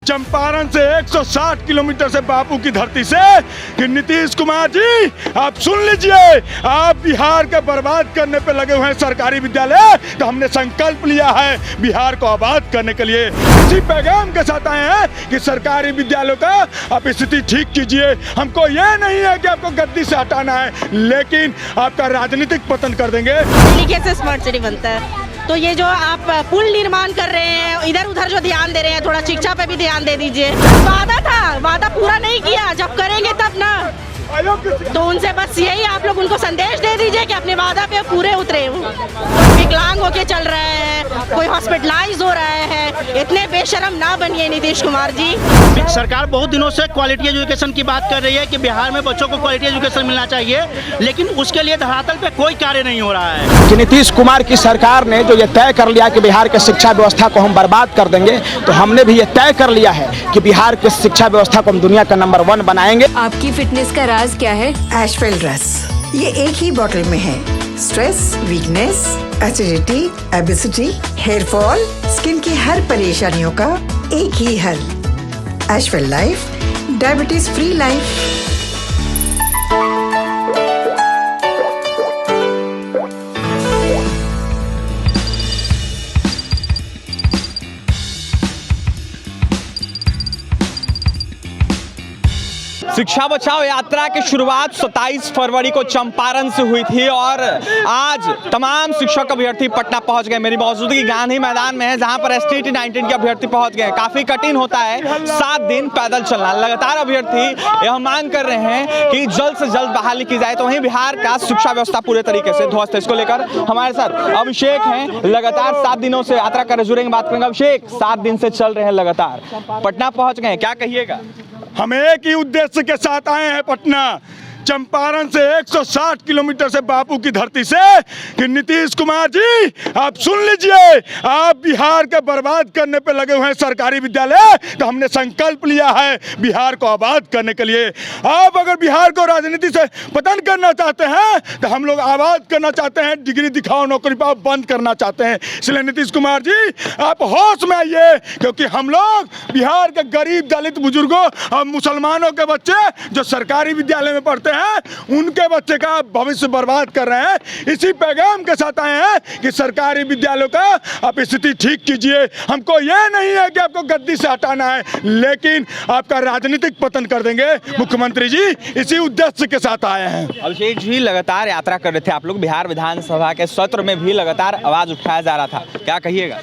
चंपारण से 160 किलोमीटर से बापू की धरती से कि नीतीश कुमार जी आप सुन लीजिए, आप बिहार के बर्बाद करने पे लगे हुए हैं सरकारी विद्यालय, तो हमने संकल्प लिया है बिहार को आबाद करने के लिए। इसी पैगाम के साथ आए हैं कि सरकारी विद्यालयों का आप स्थिति ठीक कीजिए। हमको यह नहीं है कि आपको गद्दी से हटाना है, लेकिन आपका राजनीतिक पतन कर देंगे। से स्मार्ट सिटी बनता है तो ये जो आप पुल निर्माण कर रहे हैं, इधर उधर जो ध्यान दे रहे हैं, थोड़ा शिक्षा पे भी ध्यान दे दीजिए। वादा था, वादा पूरा नहीं किया, जब करेंगे तब ना। तो उनसे बस यही आप लोग उनको संदेश दे दीजिए कि अपने वादा पे पूरे उतरे। विकलांग होके चल रहे हैं, कोई हॉस्पिटलाइज हो रहा है, इतने बेशरम ना बनिए नीतीश कुमार जी। सरकार बहुत दिनों से क्वालिटी एजुकेशन की बात कर रही है कि बिहार में बच्चों को क्वालिटी एजुकेशन मिलना चाहिए, लेकिन उसके लिए धरातल पे कोई कार्य नहीं हो रहा है। कि नीतीश कुमार की सरकार ने जो ये तय कर लिया कि बिहार के शिक्षा व्यवस्था को हम बर्बाद कर देंगे, तो हमने भी ये तय कर लिया है कि बिहार की शिक्षा व्यवस्था को हम दुनिया का नंबर 1 बनाएंगे। आपकी फिटनेस का राज क्या है? एशवेल रस, ये एक ही बोतल में है। Stress, weakness, acidity, obesity, hair fall, skin की हर परेशानियों का एक ही हल। एशवेल लाइफ, डायबिटीज फ्री लाइफ। शिक्षा बचाओ यात्रा की शुरुआत 27 फरवरी को चंपारण से हुई थी और आज तमाम शिक्षक अभ्यर्थी पटना पहुंच गए। मेरी मौजूदगी गांधी मैदान में है, जहां पर STT 19 के अभ्यर्थी पहुंच गए। काफी कठिन होता है 7 दिन पैदल चलना। लगातार अभ्यर्थी यह मांग कर रहे हैं कि जल्द से जल्द बहाली की जाए। तो वहीं बिहार का शिक्षा व्यवस्था पूरे तरीके से ध्वस्त है। इसको लेकर हमारे साथ अभिषेक हैं, लगातार 7 दिनों से यात्रा कर रहे, जुड़ेंगे, बात करेंगे। अभिषेक, 7 दिन से चल रहे हैं, लगातार पटना पहुंच गए, क्या कहिएगा? हम एक ही उद्देश्य के साथ आए हैं पटना, चंपारण से 160 किलोमीटर से बापू की धरती से कि नीतीश कुमार जी आप सुन लीजिए, आप बिहार के बर्बाद करने पे लगे हुए हैं सरकारी विद्यालय, तो हमने संकल्प लिया है बिहार को आबाद करने के लिए। आप अगर बिहार को राजनीति से पतन करना चाहते हैं तो हम लोग आबाद करना चाहते हैं, डिग्री दिखाओ नौकरी पाओ बंद करना चाहते हैं। इसलिए नीतीश कुमार जी आप होश में आइए, क्योंकि हम लोग बिहार के गरीब दलित बुजुर्गों और मुसलमानों के बच्चे जो सरकारी विद्यालय में पढ़ते हैं, उनके बच्चे का भविष्य बर्बाद कर रहे हैं। इसी पैगाम के साथ आए हैं कि सरकारी विद्यालयों का आप स्थिति ठीक कीजिए। हमको यह नहीं है कि आपको गद्दी से हटाना है, लेकिन आपका राजनीतिक पतन कर देंगे मुख्यमंत्री जी। इसी उद्देश्य के साथ आए हैं। अभिषेक जी, लगातार यात्रा कर रहे थे आप लोग, बिहार विधानसभा के सत्र में भी लगातार आवाज उठाया जा रहा था, क्या कहिएगा?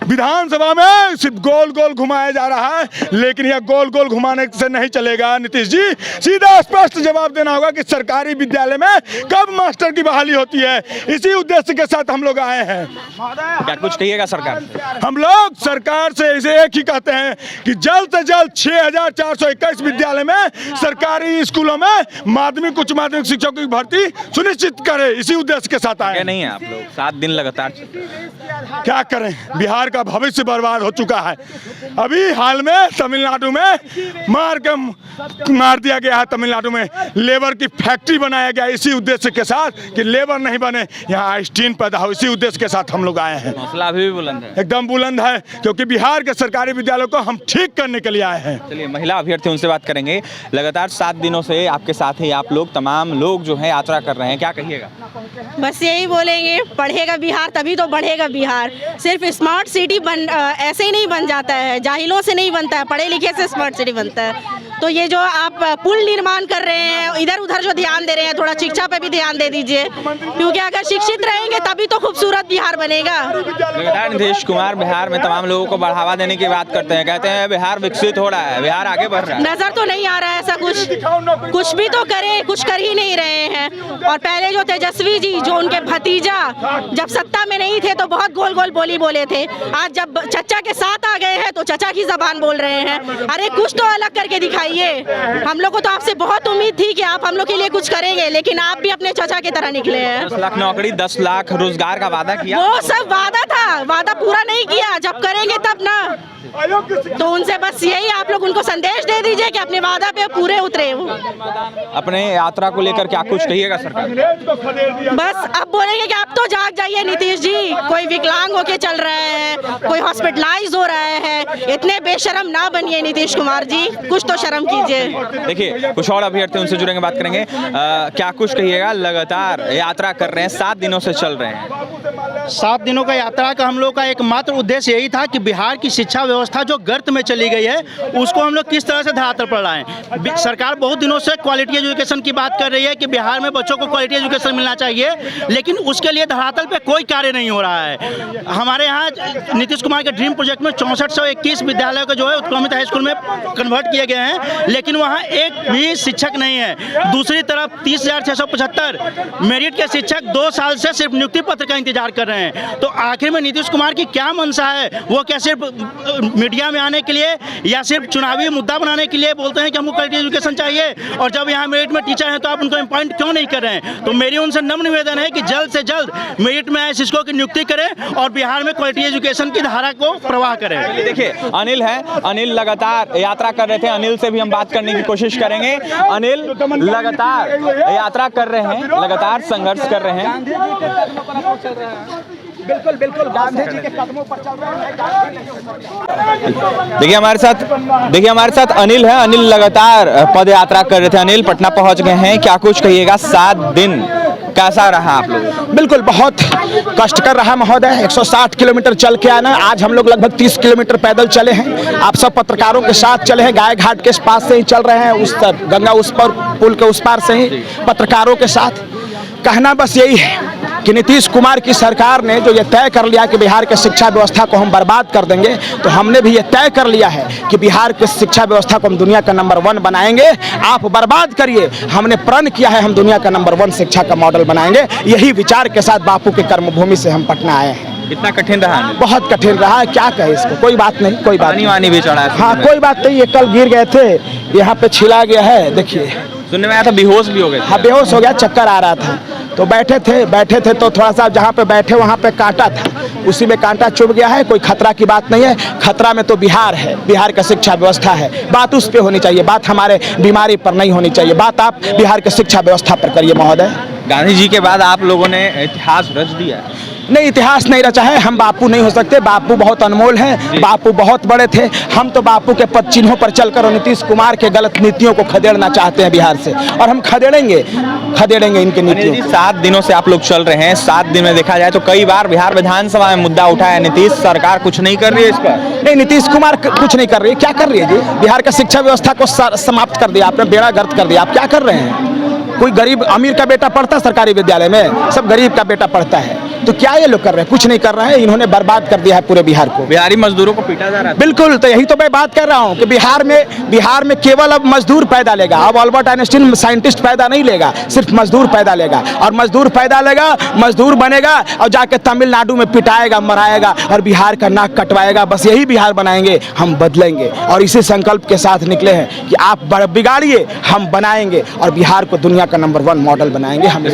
विधानसभा में सिर्फ गोल गोल घुमाया जा रहा है, लेकिन यह गोल गोल घुमाने से नहीं चलेगा नीतीश जी। सीधा स्पष्ट जवाब देना होगा कि सरकारी विद्यालय में कब मास्टर की बहाली होती है। इसी उद्देश्य के साथ हम लोग आए हैं। क्या कुछ कहिएगा सरकार? हम लोग सरकार से इसे एक ही कहते हैं कि जल्द से जल्द 6421 विद्यालय में सरकारी स्कूलों में माध्यमिक उच्च माध्यमिक शिक्षकों की भर्ती सुनिश्चित करे। इसी उद्देश्य के साथ आए नहीं है आप लोग 7 दिन लगातार। क्या करें, बिहार का भविष्य बर्बाद हो चुका है। अभी हाल में तमिलनाडु में मार दिया गया है। तमिलनाडु में लेबर की फैक्ट्री बनाया गया, इसी उद्देश्य के साथ कि लेबर नहीं बने, यहाँ आइंस्टीन पैदा हो। इसी उद्देश्य के साथ हम लोग आए हैं। हौसला अभी भी बुलंद है, एकदम बुलंद है, क्योंकि बिहार के सरकारी विद्यालयों को हम ठीक करने के लिए आए हैं। चलिए महिला अभ्यर्थी उनसे बात करेंगे। लगातार 7 दिनों से आपके साथ ही आप लोग तमाम लोग जो है यात्रा कर रहे हैं, क्या कहिएगा? बस यही बोलेंगे, पढ़ेगा बिहार तभी तो बढ़ेगा बिहार। सिर्फ स्मार्ट सिटी ऐसे ही नहीं बन जाता है, जाहिलों से नहीं बनता है, पढ़े लिखे से स्मार्ट सिटी बनता है। तो ये जो आप पुल निर्माण कर रहे हैं, इधर उधर जो ध्यान दे रहे हैं, थोड़ा शिक्षा पे भी ध्यान दे दीजिए, क्योंकि अगर शिक्षित रहेंगे तभी तो खूबसूरत बिहार बनेगा। नीतीश कुमार बिहार में तमाम लोगों को बढ़ावा देने की बात करते हैं, कहते हैं बिहार विकसित हो रहा है, बिहार आगे बढ़ रहा है। नजर तो नहीं आ रहा है ऐसा कुछ भी तो करें, कुछ कर ही नहीं रहे हैं। और पहले जो तेजस्वी जी, जो उनके भतीजा जब सत्ता में नहीं थे तो बहुत गोल गोल बोली बोले थे, आज जब चचा के साथ आ गए हैं तो चचा की जबान बोल रहे हैं। अरे कुछ तो अलग करके दिखाइए। हम लोग को तो आपसे बहुत उम्मीद थी कि कि आप हम लोग के लिए कुछ करेंगे, लेकिन आप भी अपने चाचा की तरह निकले हैं। 10 लाख नौकरी, 10 लाख रोजगार का वादा किया। वो सब वादा था, वादा पूरा नहीं किया। जब करेंगे तब ना, तो उनसे बस यही आप लोग उनको संदेश दे दीजिए कि अपने वादा पे पूरे उतरे वो। अपने यात्रा को लेकर क्या कुछ कहिएगा सरकार? बस अब बोलेंगे कि आप तो जाग जाइए नीतीश जी, कोई विकलांग होके चल रहा है, कोई हॉस्पिटलाइज हो रहा है, इतने बेशरम ना बनिए नीतीश कुमार जी, कुछ तो शर्म कीजिए। देखिए कुछ और अभ्यर्थी उनसे जुड़ेंगे, बात करेंगे। क्या कुछ कहिएगा, लगातार यात्रा कर रहे हैं, 7 दिनों से चल रहे हैं। 7 दिनों का यात्रा का हम लोग का एकमात्र उद्देश्य यही था कि बिहार की शिक्षा व्यवस्था जो गर्त में चली गई है उसको हम लोग किस तरह से धरातल पर लाएं। सरकार बहुत दिनों से क्वालिटी एजुकेशन की बात कर रही है कि बिहार में बच्चों को क्वालिटी एजुकेशन मिलना चाहिए, लेकिन उसके लिए धरातल पे कोई कार्य नहीं हो रहा है। हमारे यहाँ नीतीश कुमार के ड्रीम प्रोजेक्ट में 6421 विद्यालयों को जो है उत्क्रमित हाई स्कूल में कन्वर्ट किए गए हैं, लेकिन वहाँ एक भी शिक्षक नहीं है। दूसरी तरफ 30,675 मेरिट के शिक्षक 2 साल से सिर्फ नियुक्ति पत्र का इंतजार कर रहे हैं। तो आखिर में नीतीश कुमार की क्या मंशा है? वो क्या सिर्फ मीडिया में आने के लिए या सिर्फ चुनावी मुद्दा बनाने के लिए बोलते हैं कि हमको क्वालिटी एजुकेशन चाहिए, और जब यहाँ मेरिट में टीचर हैं तो आप उनको अपॉइंट क्यों नहीं कर रहे हैं? तो मेरी उनसे नम्र निवेदन है कि जल्द से जल्द मेरिट में आए शिक्षकों की नियुक्ति करें और बिहार में क्वालिटी एजुकेशन की धारा को प्रवाह करें। देखिए अनिल है, अनिल लगातार यात्रा कर रहे थे, अनिल से भी हम बात करने की कोशिश करेंगे। अनिल लगातार यात्रा कर रहे हैं, लगातार संघर्ष कर रहे हैं। बिल्कुल बिल्कुल गांधी जी के कदमों पर चल रहे हैं। देखिए हमारे साथ अनिल है, अनिल लगातार पद यात्रा कर रहे थे। अनिल पटना पहुंच गए हैं, क्या कुछ कहिएगा, 7 दिन कैसा रहा आप लोग? बिल्कुल बहुत कष्टकर रहा महोदय। 160 किलोमीटर चल के आना, आज हम लोग लगभग 30 किलोमीटर पैदल चले हैं। आप सब पत्रकारों के साथ चले हैं, गाय घाट के पास से ही चल रहे हैं, उस तरफ गंगा उस पर पुल के उस पार से ही पत्रकारों के साथ। कहना बस यही है कि नीतीश कुमार की सरकार ने जो ये तय कर लिया कि बिहार के शिक्षा व्यवस्था को हम बर्बाद कर देंगे, तो हमने भी ये तय कर लिया है कि बिहार के शिक्षा व्यवस्था को हम दुनिया का नंबर 1 बनाएंगे। आप बर्बाद करिए, हमने प्रण किया है हम दुनिया का नंबर 1 शिक्षा का मॉडल बनाएंगे। यही विचार के साथ बापू की कर्मभूमि से हम पटना आए हैं। कितना कठिन रहा? बहुत कठिन रहा है, क्या कहे इसको। कोई बात नहीं, कोई बात पानी भी चढ़ा है। हाँ कोई बात नहीं, ये कल गिर गए थे, यहाँ पे छिला गया है, देखिए। सुनने में आया था बेहोश भी हो गए। हाँ बेहोश हो गया, चक्कर आ रहा था। तो बैठे थे तो थोड़ा सा जहाँ पे बैठे वहाँ पे कांटा था, उसी में कांटा चुभ गया है। कोई खतरा की बात नहीं है, खतरा में तो बिहार है, बिहार का शिक्षा व्यवस्था है। बात उस पे होनी चाहिए, बात हमारे बीमारी पर नहीं होनी चाहिए। बात आप बिहार के शिक्षा व्यवस्था पर करिए महोदय। गांधी जी के बाद आप लोगों ने इतिहास रच दिया है। नहीं, इतिहास नहीं रचा है। हम बापू नहीं हो सकते, बापू बहुत अनमोल हैं, बापू बहुत बड़े थे। हम तो बापू के पद चिन्हों पर चलकर और नीतीश कुमार के गलत नीतियों को खदेड़ना चाहते हैं बिहार से, और हम खदेड़ेंगे इनकी नीतियों। 7 दिनों से आप लोग चल रहे हैं, 7 दिन में देखा जाए तो कई बार बिहार विधानसभा में मुद्दा उठाया, नीतीश सरकार कुछ नहीं कर रही है इस पर। नहीं, नीतीश कुमार कुछ नहीं कर रही है। क्या कर रही है जी? बिहार का शिक्षा व्यवस्था को समाप्त कर दिया आपने, बेड़ा गर्क कर दिया। आप क्या कर रहे हैं? कोई गरीब अमीर का बेटा पढ़ता है सरकारी विद्यालय में? सब गरीब का बेटा पढ़ता है। तो क्या ये लोग कर रहे हैं? कुछ नहीं कर रहे हैं। इन्होंने बर्बाद कर दिया है पूरे बिहार को। बिहारी मजदूरों को पीटा जा रहा है। बिल्कुल, तो यही तो मैं बात कर रहा हूँ कि बिहार में केवल अब मजदूर पैदा लेगा। अब अल्बर्ट आइंस्टीन साइंटिस्ट पैदा नहीं लेगा, सिर्फ मजदूर पैदा लेगा। और मजदूर पैदा लेगा, मजदूर बनेगा और जाके तमिलनाडु में पिटाएगा, मराएगा और बिहार का नाक कटवाएगा। बस यही बिहार बनाएंगे, हम बदलेंगे। और इसी संकल्प के साथ निकले हैं कि आप बिगाड़िए, हम बनाएंगे और बिहार को दुनिया का नंबर 1 मॉडल बनाएंगे। हम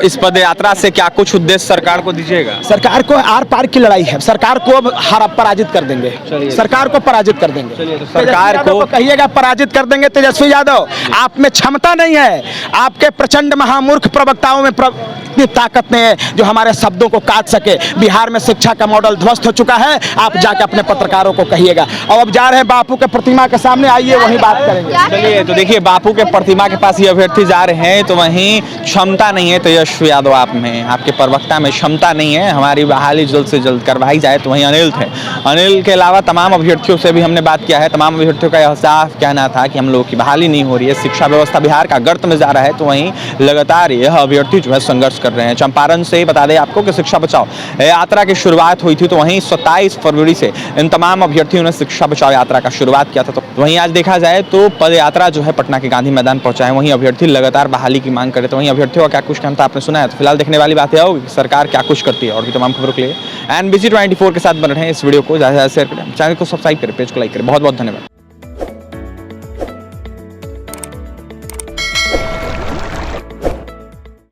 इस पद यात्रा से क्या कुछ उद्देश्य सरकार को दीजिएगा? सरकार को आर पार की लड़ाई है। सरकार को अब पराजित कर देंगे, सरकार को पराजित कर देंगे। तो सरकार को कहिएगा पराजित कर देंगे। तेजस्वी यादव, आप में क्षमता नहीं है, आपके प्रचंड महामूर्ख प्रवक्ताओं में इतनी ताकत नहीं है जो हमारे शब्दों को काट सके। बिहार में शिक्षा का मॉडल ध्वस्त हो चुका है। आप जाके अपने पत्रकारों को कहिएगा। और अब जा रहे हैं बापू के प्रतिमा के सामने, आइए वहीं बात करेंगे। चलिए, तो देखिए बापू के प्रतिमा के पास ये अभ्यर्थी जा रहे हैं, तो वहीं क्षमता नहीं है तेजस्वी यादव आप में, आपके प्रवक्ता में क्षमता नहीं है। हमारी बहाली जल्द से जल्द करवाई जाए, तो वहीं अनिल थे। अनिल के अलावा तमाम अभ्यर्थियों से भी हमने बात किया है। तमाम अभ्यर्थियों का यह साफ कहना था कि हम लोगों की बहाली नहीं हो रही है, शिक्षा व्यवस्था बिहार का गर्त में जा रहा है। तो वहीं लगातार यह अभ्यर्थी जो है संघर्ष कर रहे हैं। चंपारण से बता दें आपको कि शिक्षा बचाओ यात्रा की शुरुआत हुई थी, तो वहीं 27 फरवरी से इन तमाम अभ्यर्थियों ने शिक्षा बचाओ यात्रा का शुरुआत किया था। तो वहीं आज देखा जाए तो पद यात्रा जो है पटना के गांधी मैदान पहुंचा है। वहीं अभ्यर्थी लगातार बहाली की मांग करे, तो वहीं अभ्यर्थियों का क्या कुछ कहना था आपने सुना है। तो फिलहाल देखने वाली बात यह होगी कि सरकार क्या कुछ करती है। और भी तमाम खबरों के लिए NBC 24 के साथ बन रहे हैं। इस वीडियो को ज़्यादा से ज़्यादा शेयर करें, चैनल को सब्सक्राइब करें, पेज को लाइक करें। बहुत बहुत धन्यवाद।